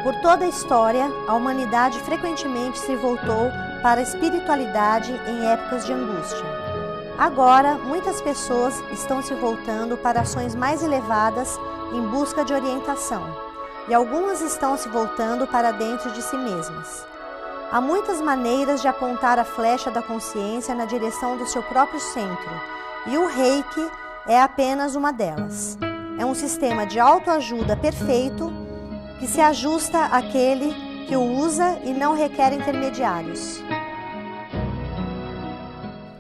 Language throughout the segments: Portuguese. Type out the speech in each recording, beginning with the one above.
Por toda a história, a humanidade frequentemente se voltou para a espiritualidade em épocas de angústia. Agora, muitas pessoas estão se voltando para ações mais elevadas em busca de orientação, e algumas estão se voltando para dentro de si mesmas. Há muitas maneiras de apontar a flecha da consciência na direção do seu próprio centro, e o Reiki é apenas uma delas. É um sistema de autoajuda perfeito que se ajusta àquele que o usa e não requer intermediários.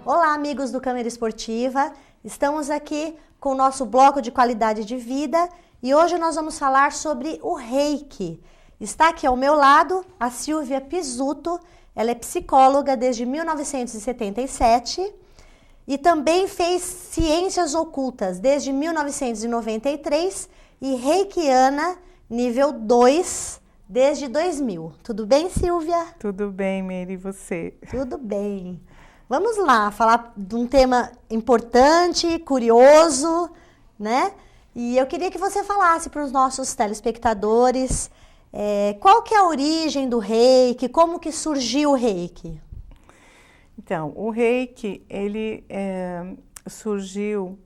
Olá, amigos do Câmara Esportiva, estamos aqui com o nosso bloco de qualidade de vida e hoje nós vamos falar sobre o Reiki. Está aqui ao meu lado a Silvia Pizzuto, ela é psicóloga desde 1977 e também fez ciências ocultas desde 1993 e reikiana nível 2 desde 2000. Tudo bem, Silvia? Tudo bem, Meire, e você? Tudo bem. Vamos lá, falar de um tema importante, curioso, né? E eu queria que você falasse para os nossos telespectadores qual que é a origem do Reiki, como que surgiu o Reiki? Então, o Reiki, ele surgiu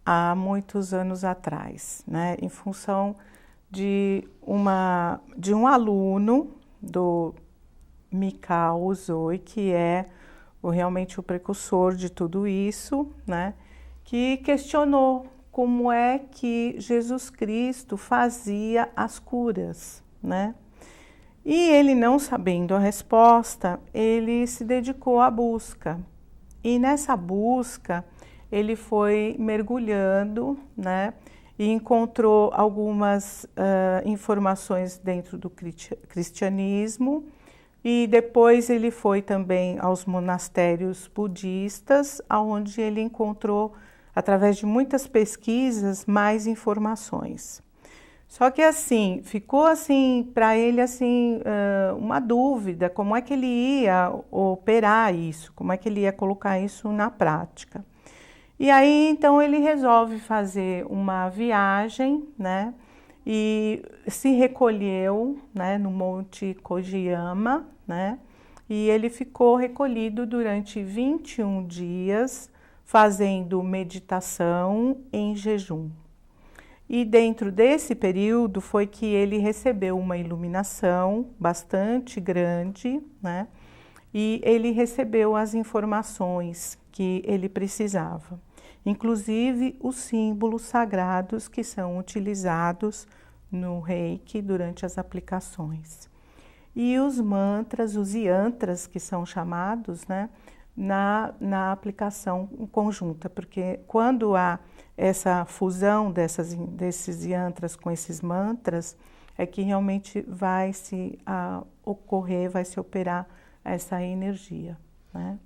há muitos anos atrás, né? Em função de um aluno do Mikao Usui, que é realmente o precursor de tudo isso, né? Que questionou como é que Jesus Cristo fazia as curas, né? E ele, não sabendo a resposta, ele se dedicou à busca. E nessa busca, ele foi mergulhando, né? E encontrou algumas informações dentro do cristianismo. E depois ele foi também aos monastérios budistas, onde ele encontrou, através de muitas pesquisas, mais informações. Só que assim, ficou assim para ele assim uma dúvida, como é que ele ia operar isso, como é que ele ia colocar isso na prática. E aí então ele resolve fazer uma viagem, né? E se recolheu, né, no Monte Kojiyama, né? E ele ficou recolhido durante 21 dias, fazendo meditação em jejum. E dentro desse período foi que ele recebeu uma iluminação bastante grande, né? E ele recebeu as informações que ele precisava, inclusive os símbolos sagrados que são utilizados no Reiki durante as aplicações. E os mantras, os yantras que são chamados, né, na aplicação conjunta, porque quando há essa fusão desses yantras com esses mantras, é que realmente vai se ocorrer, vai se operar essa energia, né?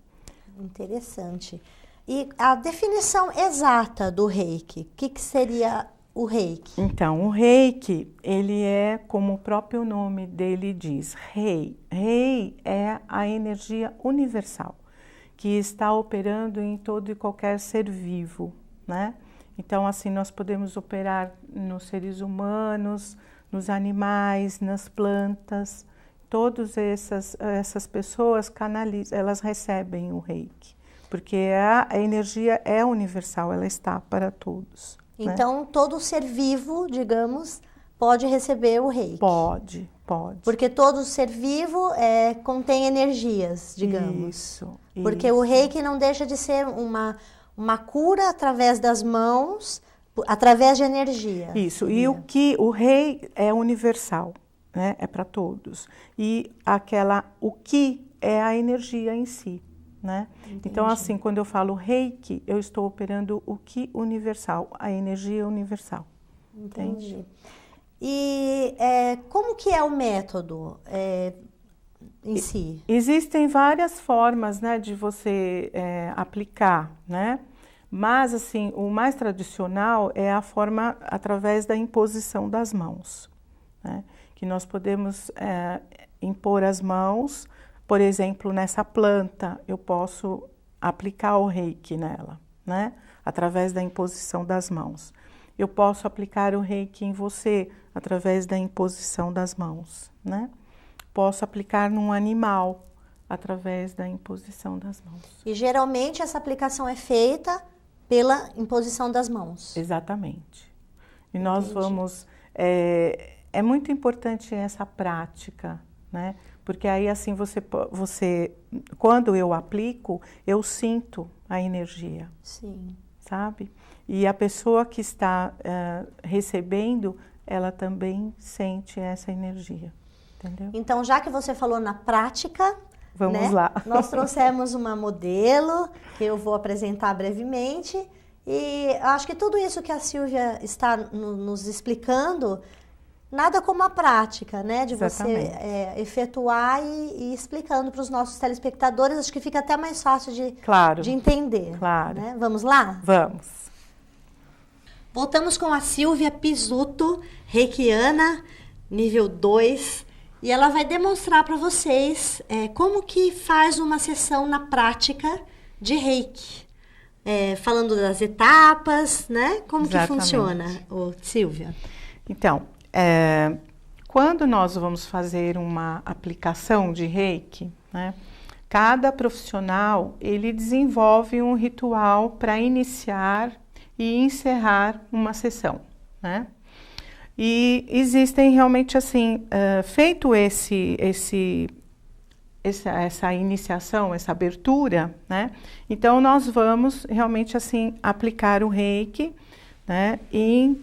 Interessante. E a definição exata do Reiki, o que seria o Reiki? Então, o Reiki, ele é, como o próprio nome dele diz, Rei. Rei é a energia universal, que está operando em todo e qualquer ser vivo, né? Então, assim, nós podemos operar nos seres humanos, nos animais, nas plantas. Todas essas pessoas canalizam, elas recebem o Reiki, porque a energia é universal, ela está para todos. Então, né? Todo ser vivo, digamos, pode receber o Reiki? Pode. Porque todo ser vivo contém energias, digamos. Isso. Porque o Reiki não deixa de ser uma cura através das mãos, através de energia. Isso, seria. E o Rei é universal, né? É para todos. E o Ki é a energia em si, né? Entendi. Então, assim, quando eu falo Reiki, eu estou operando o Ki universal, a energia universal. Entendi. Entende? E como que é o método em si? Existem várias formas, né, de você aplicar, né? Mas, assim, o mais tradicional é a forma através da imposição das mãos, né? Que nós podemos impor as mãos, por exemplo, nessa planta, eu posso aplicar o Reiki nela, né? Através da imposição das mãos. eu posso aplicar o reiki em você através da imposição das mãos, né? Posso aplicar num animal através da imposição das mãos. E geralmente essa aplicação é feita pela imposição das mãos. Exatamente. E nós vamos... É muito importante essa prática, né? Porque aí assim você, quando eu aplico, eu sinto a energia. Sim. Sabe? E a pessoa que está recebendo, ela também sente essa energia, entendeu? Então, já que você falou na prática, vamos né? lá. Nós trouxemos uma modelo que eu vou apresentar brevemente e acho que tudo isso que a Silvia está nos explicando, nada como a prática, né? De você efetuar e explicando para os nossos telespectadores, acho que fica até mais fácil de entender. Claro. Né? Vamos lá? Vamos. Voltamos com a Silvia Pizzuto, reikiana, nível 2, e ela vai demonstrar para vocês como que faz uma sessão na prática de reiki. Falando das etapas, né? Como que funciona, Silvia? Então, quando nós vamos fazer uma aplicação de reiki, né? Cada profissional, ele desenvolve um ritual para iniciar e encerrar uma sessão, né? E existem realmente assim, feito essa iniciação, essa abertura, né? Então nós vamos realmente assim aplicar o reiki, né? E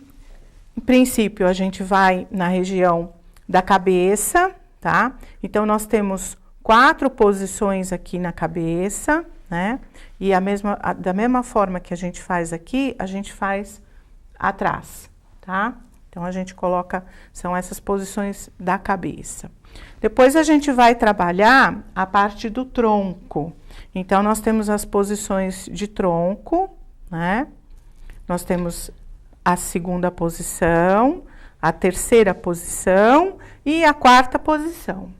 em princípio a gente vai na região da cabeça, tá? Então nós temos 4 posições aqui na cabeça, né? E da mesma forma que a gente faz aqui, a gente faz atrás, tá? Então a gente coloca, são essas posições da cabeça. Depois a gente vai trabalhar a parte do tronco. Então nós temos as posições de tronco, né? Nós temos a segunda posição, a terceira posição e a quarta posição.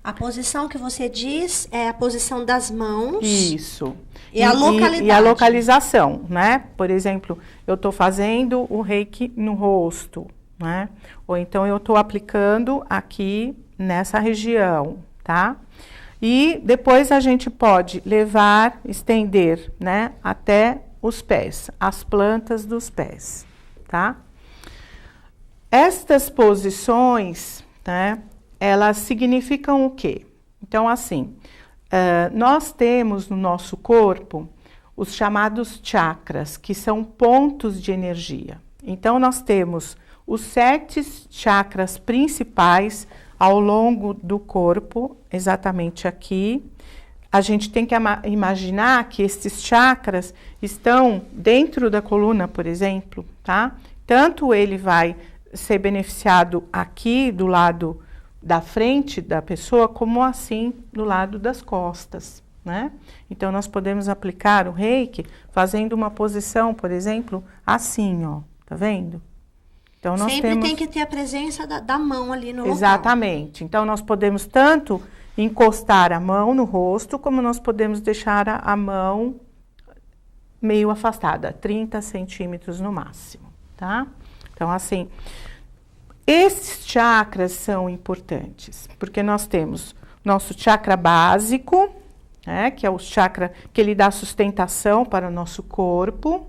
A posição que você diz é a posição das mãos. Isso. E a localidade. E a localização, né? Por exemplo, eu estou fazendo o reiki no rosto, né? Ou então eu estou aplicando aqui nessa região, tá? E depois a gente pode levar, estender, né? Até os pés, as plantas dos pés, tá? Estas posições, né? Elas significam o quê? Então, assim, nós temos no nosso corpo os chamados chakras, que são pontos de energia. Então, nós temos os 7 chakras principais ao longo do corpo, exatamente aqui. A gente tem que imaginar que esses chakras estão dentro da coluna, por exemplo, tá? Tanto ele vai ser beneficiado aqui do lado da frente da pessoa, como assim do lado das costas, né? Então, nós podemos aplicar o reiki fazendo uma posição, por exemplo, assim, ó, tá vendo? Então, nós sempre tem que ter a presença da mão ali no local. Exatamente. Então, nós podemos tanto encostar a mão no rosto, como nós podemos deixar a mão meio afastada, 30 centímetros no máximo, tá? Então, assim... Esses chakras são importantes, porque nós temos nosso chakra básico, né, que é o chakra que ele dá sustentação para o nosso corpo.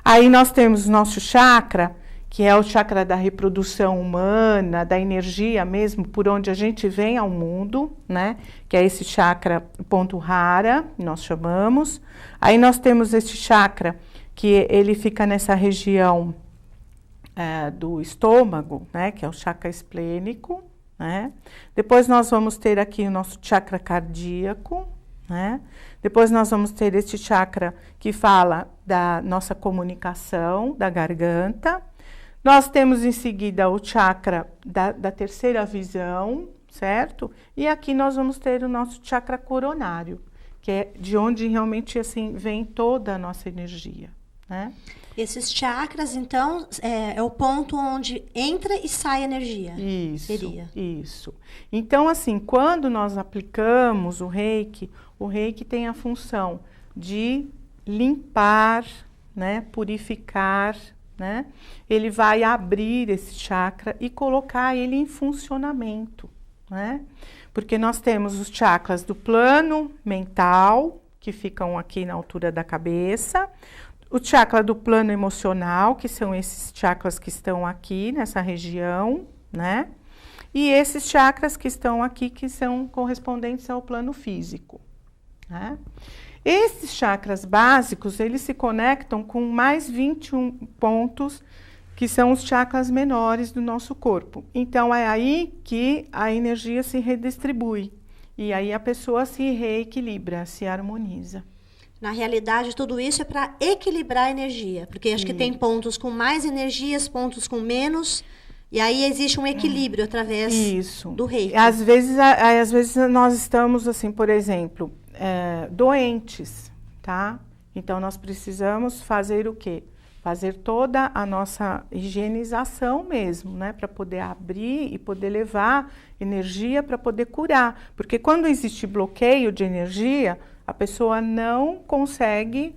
Aí nós temos nosso chakra, que é o chakra da reprodução humana, da energia mesmo, por onde a gente vem ao mundo, né, que é esse chakra ponto rara, nós chamamos. Aí nós temos esse chakra, que ele fica nessa região do estômago, né, que é o chakra esplênico, né? Depois nós vamos ter aqui o nosso chakra cardíaco, né? Depois nós vamos ter este chakra que fala da nossa comunicação, da garganta. Nós temos em seguida o chakra da terceira visão, certo? E aqui nós vamos ter o nosso chakra coronário, que é de onde realmente assim vem toda a nossa energia, né? Esses chakras, então, é o ponto onde entra e sai a energia. Isso, seria. Isso. Então, assim, quando nós aplicamos o reiki tem a função de limpar, né, purificar né? Ele vai abrir esse chakra e colocar ele em funcionamento, né? Porque nós temos os chakras do plano mental, que ficam aqui na altura da cabeça, o chakra do plano emocional, que são esses chakras que estão aqui nessa região, né? E esses chakras que estão aqui, que são correspondentes ao plano físico, né? Esses chakras básicos, eles se conectam com mais 21 pontos, que são os chakras menores do nosso corpo. Então, é aí que a energia se redistribui. E aí a pessoa se reequilibra, se harmoniza. Na realidade, tudo isso é para equilibrar a energia. Porque acho que tem pontos com mais energias, pontos com menos. E aí existe um equilíbrio através do reiki. Às vezes nós estamos, assim, por exemplo, doentes, tá? Então, nós precisamos fazer o quê? Fazer toda a nossa higienização mesmo, né? Para poder abrir e poder levar energia para poder curar. Porque quando existe bloqueio de energia, a pessoa não consegue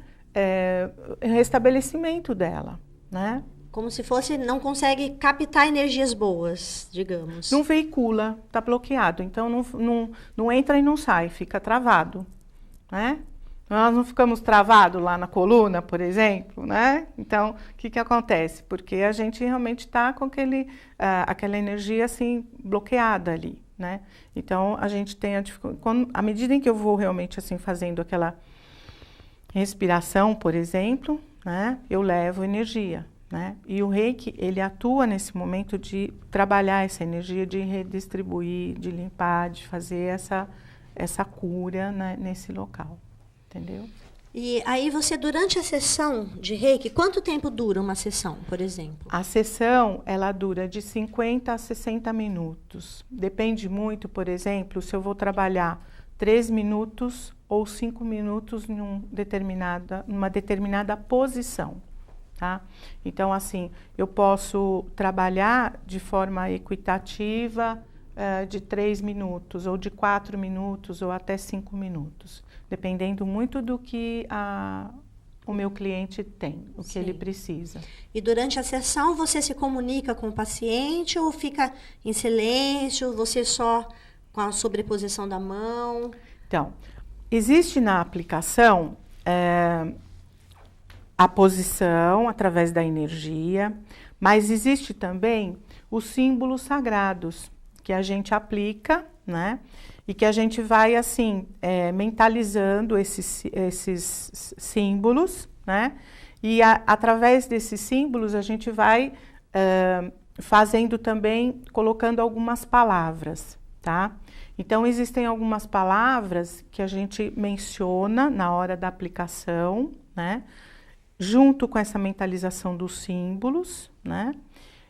restabelecimento dela, né? Como se fosse, não consegue captar energias boas, digamos. Não veicula, está bloqueado. Então, não entra e não sai, fica travado, né? Nós não ficamos travados lá na coluna, por exemplo, né? Então, o que acontece? Porque a gente realmente está com aquela energia, assim, bloqueada ali, né? Então, a gente tem a dificuldade... À medida em que eu vou realmente, assim, fazendo aquela respiração, por exemplo, né? Eu levo energia, né? E o reiki, ele atua nesse momento de trabalhar essa energia, de redistribuir, de limpar, de fazer essa cura, né, nesse local. Entendeu? E aí você, durante a sessão de reiki, quanto tempo dura uma sessão, por exemplo? A sessão, ela dura de 50 a 60 minutos. Depende muito, por exemplo, se eu vou trabalhar 3 minutos ou 5 minutos numa determinada posição, tá? Então, assim, eu posso trabalhar de forma equitativa de 3 minutos, ou de 4 minutos, ou até 5 minutos. Dependendo muito do que o meu cliente tem, o que ele precisa. E durante a sessão você se comunica com o paciente ou fica em silêncio, você só com a sobreposição da mão? Então, existe na aplicação a posição através da energia, mas existe também os símbolos sagrados que a gente aplica, né? E que a gente vai, assim, mentalizando esses símbolos, né? E através desses símbolos a gente vai fazendo também, colocando algumas palavras, tá? Então, existem algumas palavras que a gente menciona na hora da aplicação, né? Junto com essa mentalização dos símbolos, né?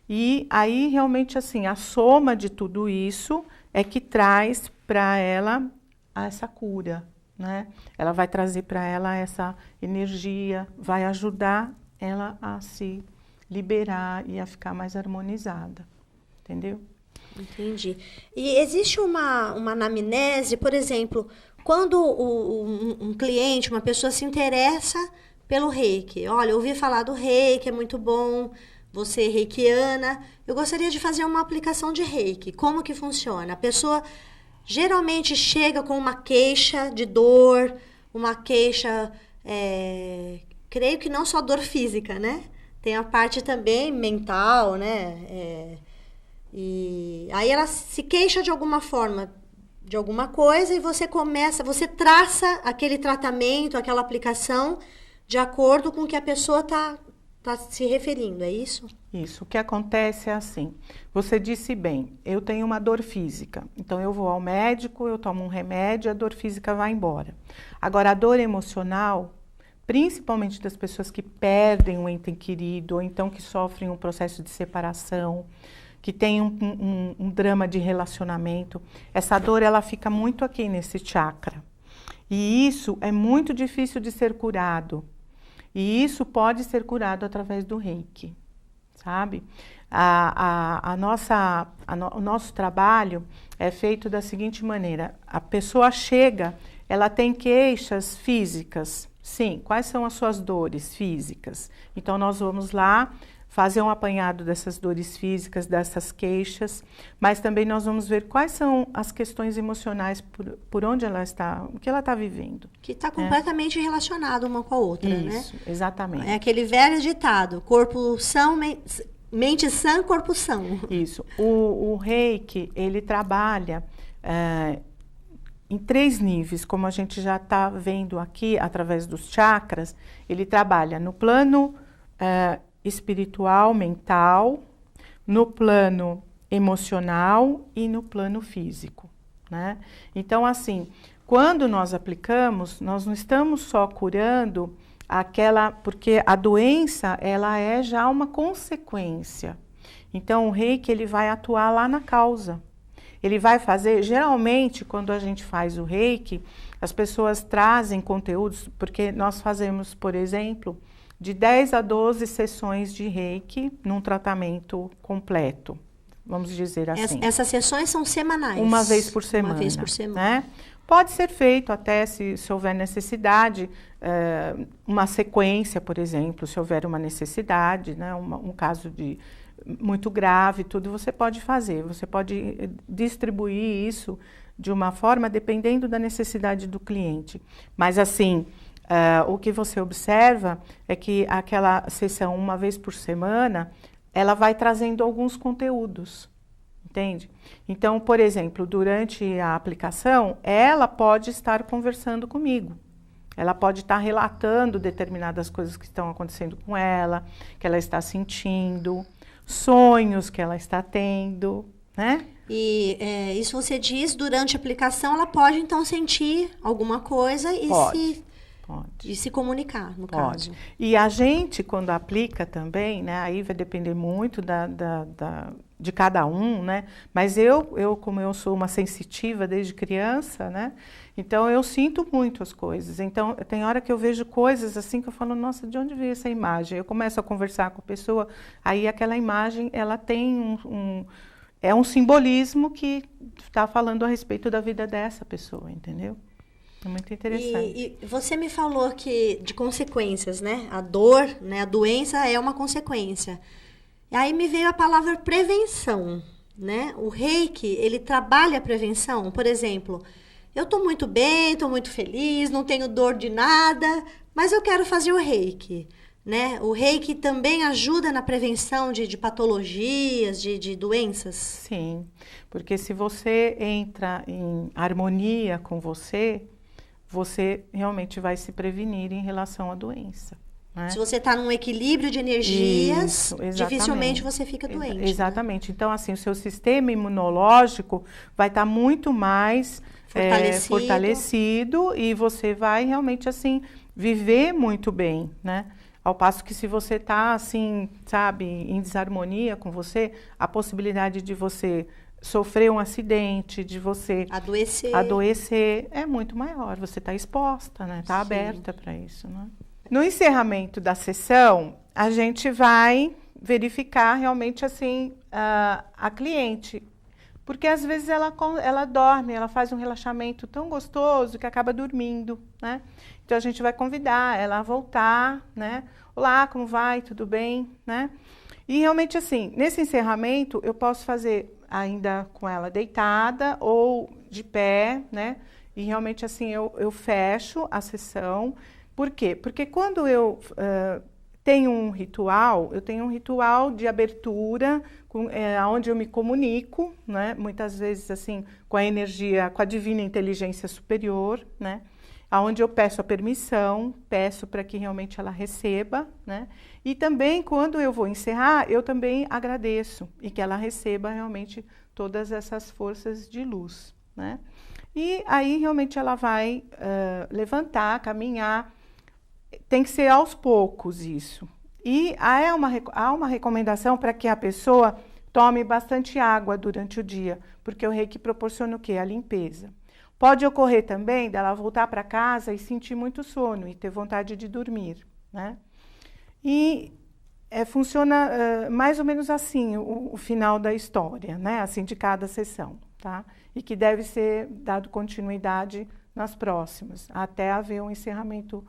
E aí, realmente, assim, a soma de tudo isso é que traz para ela essa cura, né? Ela vai trazer para ela essa energia, vai ajudar ela a se liberar e a ficar mais harmonizada, entendeu? Entendi. E existe uma anamnese, por exemplo, quando um cliente, uma pessoa se interessa pelo reiki. Olha, eu ouvi falar do reiki, é muito bom, você é reikiana, eu gostaria de fazer uma aplicação de reiki. Como que funciona? A pessoa geralmente chega com uma queixa de dor, uma queixa, creio que não só dor física, né? Tem a parte também mental, né? E aí ela se queixa de alguma forma, de alguma coisa, e você traça aquele tratamento, aquela aplicação, de acordo com o que a pessoa está se referindo, é isso? Isso. O que acontece é assim, você disse bem, eu tenho uma dor física, então eu vou ao médico, eu tomo um remédio, a dor física vai embora. Agora, a dor emocional, principalmente das pessoas que perdem um ente querido, ou então que sofrem um processo de separação, que tem um drama de relacionamento, essa dor ela fica muito aqui nesse chakra. E isso é muito difícil de ser curado. E isso pode ser curado através do reiki, sabe? O nosso trabalho é feito da seguinte maneira: a pessoa chega, ela tem queixas físicas, Sim, quais são as suas dores físicas? Então, nós vamos lá fazer um apanhado dessas dores físicas, dessas queixas, mas também nós vamos ver quais são as questões emocionais por onde ela está, o que ela está vivendo. Que está completamente relacionado uma com a outra, né? Isso, exatamente. É aquele velho ditado, corpo são, mente sã, corpo são. Isso. O Reiki, ele trabalha em 3 níveis, como a gente já está vendo aqui, através dos chakras. Ele trabalha no plano espiritual, mental, no plano emocional e no plano físico, né? Então, assim, quando nós aplicamos, nós não estamos só curando porque a doença, ela é já uma consequência. Então, o Reiki, ele vai atuar lá na causa. Ele vai fazer, geralmente, quando a gente faz o Reiki, as pessoas trazem conteúdos, porque nós fazemos, por exemplo, de 10 a 12 sessões de Reiki num tratamento completo, vamos dizer assim. Essas sessões são semanais? Uma vez por semana. Uma vez por semana. Né? Pode ser feito até, se houver necessidade, uma sequência, por exemplo, se houver uma necessidade, né? Um caso muito grave, tudo você pode fazer. Você pode distribuir isso de uma forma dependendo da necessidade do cliente. Mas assim, o que você observa é que aquela sessão, uma vez por semana, ela vai trazendo alguns conteúdos, entende? Então, por exemplo, durante a aplicação, ela pode estar conversando comigo. Ela pode estar relatando determinadas coisas que estão acontecendo com ela, que ela está sentindo, sonhos que ela está tendo, né? E isso você diz, durante a aplicação, ela pode então sentir alguma coisa e se comunicar, no caso. E a gente, quando aplica também, né, aí vai depender muito de cada um, né? Mas como eu sou uma sensitiva desde criança, né? Então eu sinto muito as coisas. Então tem hora que eu vejo coisas assim que eu falo, nossa, de onde veio essa imagem? Eu começo a conversar com a pessoa, aí aquela imagem, ela tem um simbolismo que está falando a respeito da vida dessa pessoa, entendeu? É muito interessante. E você me falou que de consequências, né? A dor, né? A doença é uma consequência. E aí me veio a palavra prevenção, né? O Reiki, ele trabalha a prevenção. Por exemplo, eu estou muito bem, estou muito feliz, não tenho dor de nada, mas eu quero fazer o Reiki, né? O Reiki também ajuda na prevenção de patologias, de doenças? Sim, porque se você entra em harmonia com você realmente vai se prevenir em relação à doença. Né? Se você está num equilíbrio de energias, dificilmente você fica doente. Exatamente. Né? Então, assim, o seu sistema imunológico vai estar muito mais fortalecido e você vai realmente, assim, viver muito bem, né? Ao passo que se você está, assim, sabe, em desarmonia com você, a possibilidade de você sofrer um acidente, de você adoecer é muito maior. Você está exposta, né? Está aberta para isso, né? No encerramento da sessão, a gente vai verificar realmente assim a cliente, porque às vezes ela dorme, ela faz um relaxamento tão gostoso que acaba dormindo, né? Então a gente vai convidar ela a voltar, né? Olá, como vai? Tudo bem, né? E realmente assim, nesse encerramento eu posso fazer ainda com ela deitada ou de pé, né? E realmente assim eu fecho a sessão. Por quê? Porque quando eu tenho um ritual, eu tenho um ritual de abertura, onde eu me comunico, né? Muitas vezes assim com a energia, com a divina inteligência superior, né? Onde eu peço a permissão, peço para que realmente ela receba, né? E também quando eu vou encerrar, eu também agradeço e que ela receba realmente todas essas forças de luz, né? E aí realmente ela vai levantar, caminhar. Tem que ser aos poucos isso. E há uma recomendação para que a pessoa tome bastante água durante o dia, porque o Reiki proporciona o quê? A limpeza. Pode ocorrer também dela voltar para casa e sentir muito sono e ter vontade de dormir, né? E funciona mais ou menos assim o final da história, né? Assim, de cada sessão, tá? E que deve ser dado continuidade nas próximas, até haver um encerramento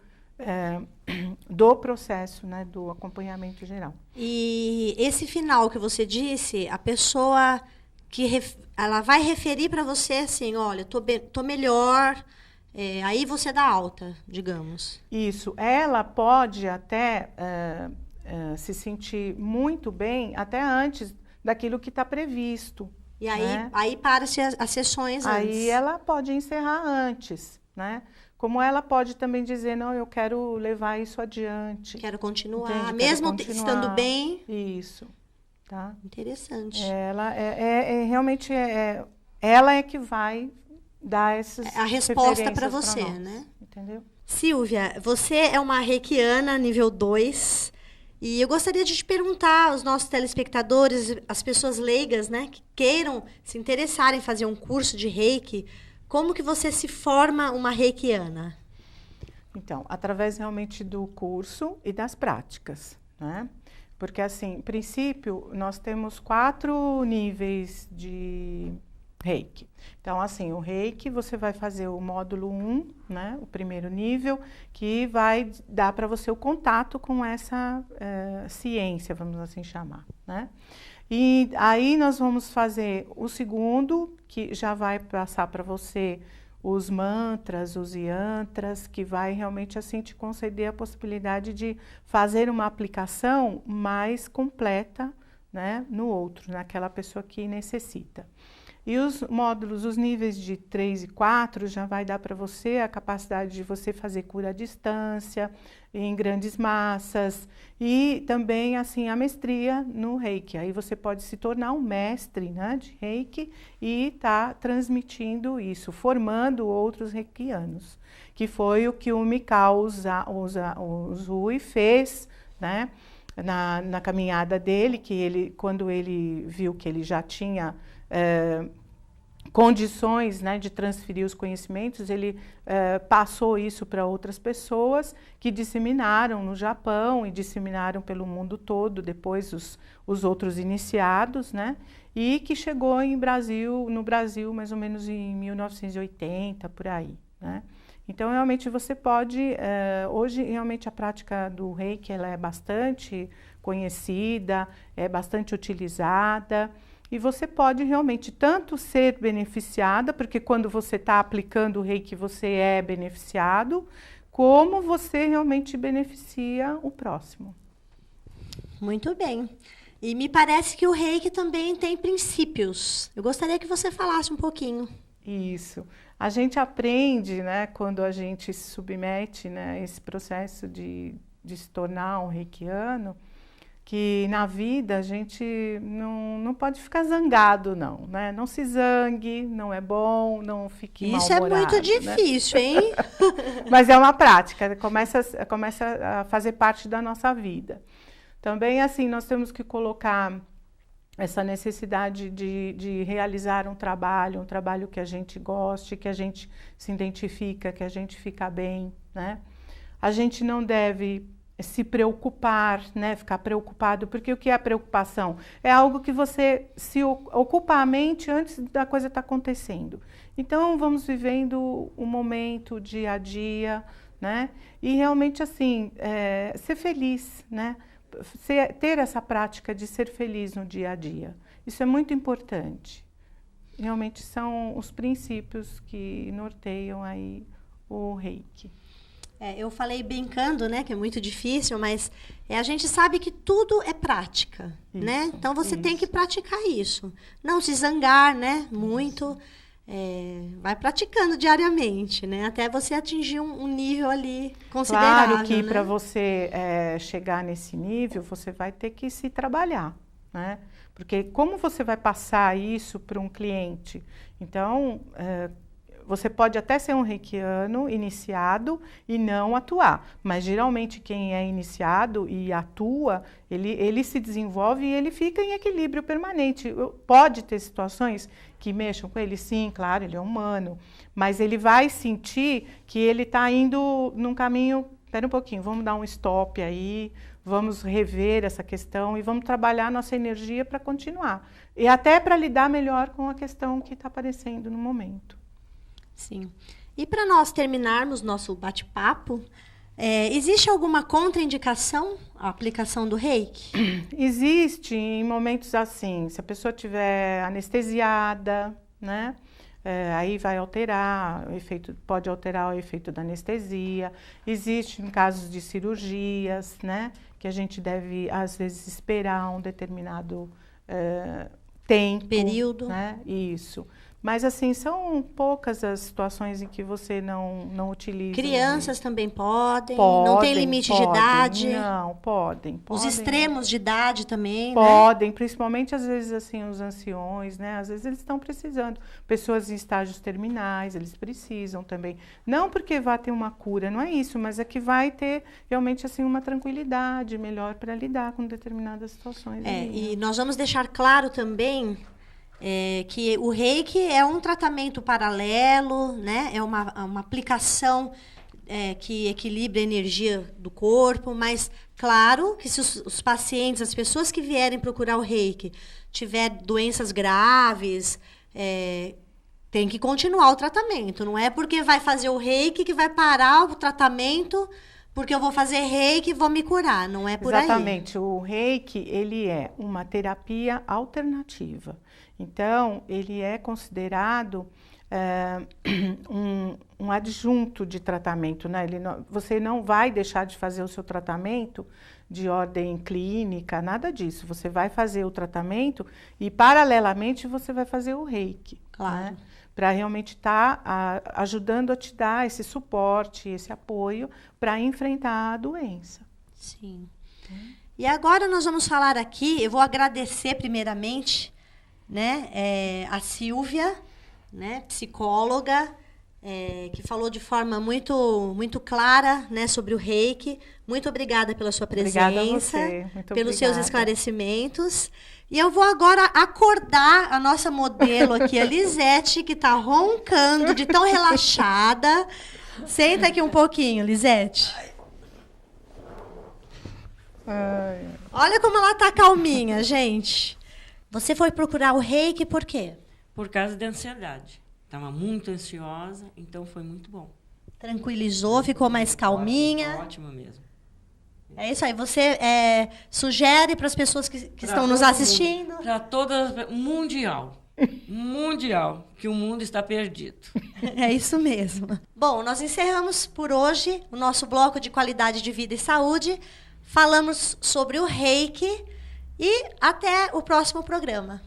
do processo, né, do acompanhamento geral. E esse final que você disse, a pessoa ela vai referir para você assim, olha, tô melhor, aí você dá alta, digamos. Isso, ela pode até se sentir muito bem até antes daquilo que está previsto. E aí, né? Aí para-se as sessões antes. Aí ela pode encerrar antes, né? Como ela pode também dizer, não, eu quero levar isso adiante. Quero continuar, Entende? mesmo Quero continuar. estando bem. Isso, tá? Interessante. Ela realmente ela é que vai dar essas a resposta para nós, você, né? Entendeu? Silvia, você é uma reikiana nível 2 e eu gostaria de te perguntar aos nossos telespectadores, as pessoas leigas, né, que queiram se interessarem em fazer um curso de reiki, como que você se forma uma reikiana? Então, através realmente do curso e das práticas, né? Porque, assim, em princípio, nós temos 4 níveis de reiki. Então, assim, o reiki, você vai fazer o módulo 1, né? O primeiro nível, que vai dar para você o contato com essa ciência, vamos assim chamar, né? E aí nós vamos fazer o segundo, que já vai passar para você os mantras, os yantras, que vai realmente assim te conceder a possibilidade de fazer uma aplicação mais completa, né, no outro, naquela pessoa que necessita. E os módulos, os níveis de 3 e 4, já vai dar para você a capacidade de você fazer cura à distância, em grandes massas, e também assim a mestria no Reiki. Aí você pode se tornar um mestre, né, de Reiki e tá transmitindo isso, formando outros reikianos, que foi o que o Mikao Usui fez, né, na caminhada dele, que ele, quando ele viu que ele já tinha condições, né, de transferir os conhecimentos, ele passou isso para outras pessoas que disseminaram no Japão e disseminaram pelo mundo todo, depois os outros iniciados, né, e que chegou no Brasil mais ou menos em 1980, por aí, né. Então, realmente, você pode, hoje, realmente, a prática do Reiki, ela é bastante conhecida, é bastante utilizada, e você pode realmente tanto ser beneficiada, porque quando você está aplicando o Reiki, você é beneficiado, como você realmente beneficia o próximo. Muito bem. E me parece que o Reiki também tem princípios. Eu gostaria que você falasse um pouquinho. Isso. A gente aprende, né, quando a gente se submete, né, a esse processo de se tornar um reikiano, que na vida a gente não pode ficar zangado, não, né? Não se zangue, não é bom, não fique mal-humorado. Isso é muito difícil, né? Hein? Mas é uma prática, começa a fazer parte da nossa vida. Também, assim, nós temos que colocar essa necessidade de realizar um trabalho que a gente goste, que a gente se identifica, que a gente fica bem, né? A gente não deve se preocupar, né? Ficar preocupado, porque o que é a preocupação? É algo que você se ocupa a mente antes da coisa estar acontecendo. Então, vamos vivendo o momento, o dia a dia, né? E realmente, assim, ser feliz, né? Ter essa prática de ser feliz no dia a dia. Isso é muito importante. Realmente são os princípios que norteiam aí o Reiki. Eu falei brincando, né, que é muito difícil, mas a gente sabe que tudo é prática, isso, né? Então você tem que praticar isso. Não se zangar, né, muito. Vai praticando diariamente, né? Até você atingir um nível ali considerável. Claro que, né? para você chegar nesse nível, você vai ter que se trabalhar, né? Porque como você vai passar isso para um cliente? Então, você pode até ser um reikiano iniciado e não atuar, mas geralmente quem é iniciado e atua, ele se desenvolve e ele fica em equilíbrio permanente. Pode ter situações que mexam com ele, sim, claro, ele é humano, mas ele vai sentir que ele está indo num caminho, espera um pouquinho, vamos dar um stop aí, vamos rever essa questão e vamos trabalhar nossa energia para continuar. E até para lidar melhor com a questão que está aparecendo no momento. Sim. E para nós terminarmos nosso bate-papo, Existe alguma contraindicação à aplicação do reiki? Existe em momentos assim, se a pessoa estiver anestesiada, né? Aí vai alterar o efeito, pode alterar o efeito da anestesia. Existe em casos de cirurgias, né? Que a gente deve, às vezes, esperar um determinado tempo. Período. Né? Isso. Mas, assim, são poucas as situações em que você não utiliza. Crianças também podem? Não tem limite de idade? Não, podem. Os extremos de idade também, podem, né? Principalmente, às vezes, assim, os anciões, né? Às vezes eles estão precisando. Pessoas em estágios terminais, eles precisam também. Não porque vai ter uma cura, não é isso, mas é que vai ter, realmente, assim, uma tranquilidade melhor para lidar com determinadas situações. E nós vamos deixar claro também... que o reiki é um tratamento paralelo, né? É uma aplicação que equilibra a energia do corpo, mas claro que se os pacientes, as pessoas que vierem procurar o reiki, tiver doenças graves, tem que continuar o tratamento. Não é porque vai fazer o reiki que vai parar o tratamento, porque eu vou fazer reiki e vou me curar. Não é por aí. Exatamente. O reiki, ele é uma terapia alternativa. Então, ele é considerado um adjunto de tratamento, né? Você não vai deixar de fazer o seu tratamento de ordem clínica, nada disso. Você vai fazer o tratamento e, paralelamente, você vai fazer o reiki. Claro. Né? Para realmente estar ajudando a te dar esse suporte, esse apoio para enfrentar a doença. Sim. E agora nós vamos falar aqui, eu vou agradecer primeiramente, né, a Silvia, né, psicóloga, que falou de forma muito clara, né, sobre o reiki. Muito obrigada pela sua presença, obrigada a você. Muito pelos obrigada. seus esclarecimentos. E eu vou agora acordar a nossa modelo aqui, a Lisete, que está roncando de tão relaxada. Senta aqui um pouquinho, Lisete. Olha como ela está calminha, gente. Você foi procurar o reiki por quê? Por causa da ansiedade. Estava muito ansiosa, então foi muito bom. Tranquilizou, ficou mais calminha. Ótimo mesmo. É isso aí. Você sugere para as pessoas que estão nos assistindo? Para todas, mundial. Mundial, que o mundo está perdido. É isso mesmo. Bom, nós encerramos por hoje o nosso bloco de qualidade de vida e saúde. Falamos sobre o reiki e até o próximo programa.